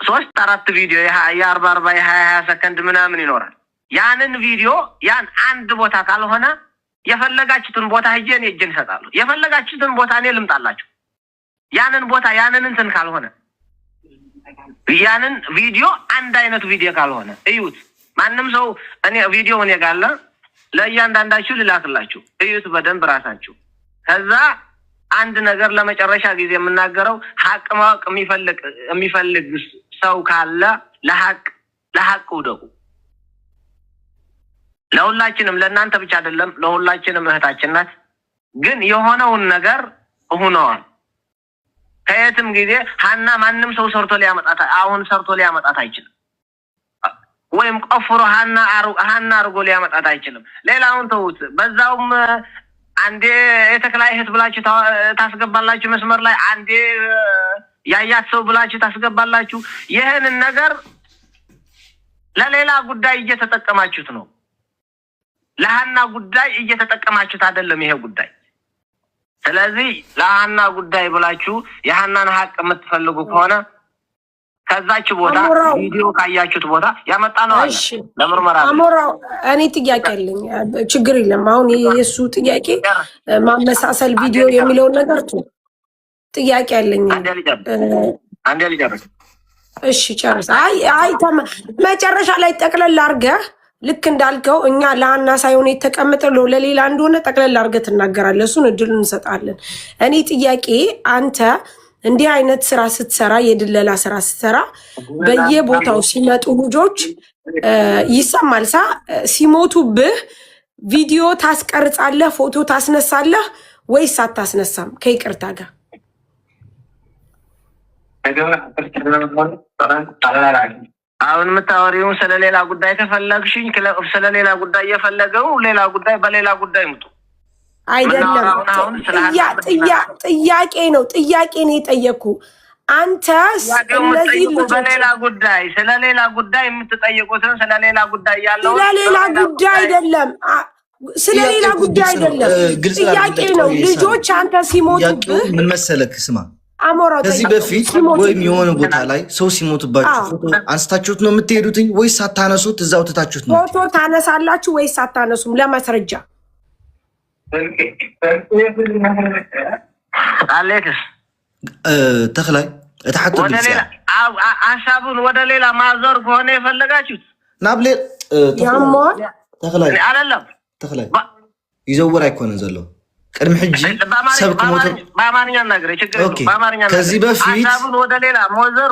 ሶስት አራት ቪዲዮ የ40 የ20 ሰከንድ ምናምን ይኖራል። ያንን ቪዲዮ ያን አንድ ቦታ ካልሆነ የፈለጋችሁትን ቦታ ሄጄ እኔ እጄን እሰጣለሁ። የፈለጋችሁትን ቦታ እኔ ልምጣላችሁ። ያንን ቦታ ያንን እንትን ካልሆነ ያንን ቪዲዮ አንድ አይነት ቪዲዮ ካልሆነ እዩት። ማንም ሰው እኔ ቪዲዮ እኔ ጋር አለ ለእያንዳንዳችሁ ልላክላችሁ እዩት በደንብ ራሳችሁ። ከዛ አንድ ነገር ለመጨረሻ ጊዜ የምናገረው ሀቅ ማወቅ የሚፈልግ ሰው ካለ ለሀቅ ውደቁ። ለሁላችንም ለእናንተ ብቻ አይደለም ለሁላችንም እህታችን ናት። ግን የሆነውን ነገር ሆነዋል። ከየትም ጊዜ ሀና ማንም ሰው ሰርቶ ሊያመጣት አይችልም። ወይም ቆፍሮ ሀና አርጎ ሊያመጣት አይችልም። ሌላውን ተውት። በዛውም አንዴ የተክላይ እህት ብላችሁ ታስገባላችሁ መስመር ላይ፣ አንዴ ያያት ሰው ብላችሁ ታስገባላችሁ። ይሄንን ነገር ለሌላ ጉዳይ እየተጠቀማችሁት ነው። ለሀና ጉዳይ እየተጠቀማችሁት አይደለም ይሄ ጉዳይ። ስለዚህ ለሀና ጉዳይ ብላችሁ የሀናን ሀቅ የምትፈልጉ ከሆነ ከዛች ቦታ ቪዲዮ ካያችሁት ቦታ ያመጣ ነው አለ ለምርመራ። አሞራው እኔ ጥያቄ አለኝ። ችግር የለም። አሁን የሱ ጥያቄ ማመሳሰል ቪዲዮ የሚለውን ነገር ጥያቄ አለኝ። አንዴ ልጨርስ። እሺ ጨርስ። አይ መጨረሻ ላይ ጠቅለል አድርገህ ልክ እንዳልከው እኛ ለሀና ሳይሆን የተቀመጠው ለሌላ እንደሆነ ጠቅለል አድርገህ ትናገራለህ። እሱን እድል እንሰጣለን። እኔ ጥያቄ አንተ እንዲህ አይነት ስራ ስትሰራ፣ የድለላ ስራ ስትሰራ በየቦታው ሲመጡ ልጆች ይሰማል ሲሞቱብህ ቪዲዮ ታስቀርጻለህ፣ ፎቶ ታስነሳለህ ወይስ አታስነሳም? ከይቅርታ ጋር አሁን የምታወሪውን ስለሌላ ጉዳይ ከፈለግሽኝ ስለሌላ ጉዳይ የፈለገው ሌላ ጉዳይ በሌላ ጉዳይ ምጡ አይደለም። ጥያቄ ነው የጠየኩ። አንተ እነዚህ በሌላ ጉዳይ ስለሌላ ጉዳይ የምትጠይቁትን ስለሌላ ጉዳይ ያለው ስለሌላ ጉዳይ አይደለም፣ ስለሌላ ጉዳይ አይደለም። ጥያቄ ነው። ልጆች አንተ ሲሞቱብህ ምን መሰለክ፣ ስማ አሞራው ከዚህ በፊት ወይም የሆነ ቦታ ላይ ሰው ሲሞትባችሁ ፎቶ አንስታችሁት ነው የምትሄዱትኝ ወይስ አታነሱት? እዛው ትታችሁት ነው? ፎቶ ታነሳላችሁ ወይስ አታነሱም? ለማስረጃ አሌክስ ተክላይ እታሐተ ሀሳቡን ወደ ሌላ ማዞር ከሆነ የፈለጋችሁት ናብሌ ተክላይ አይደለም። ተክላይ ይዘውር አይኮነን ዘሎ ቅድም ሕጂ ሰብክ ሞቶ በአማርኛ ነገር ችግር የለውም። በአማርኛ ከዚህ በፊት ሀሳቡን ወደ ሌላ ማዞር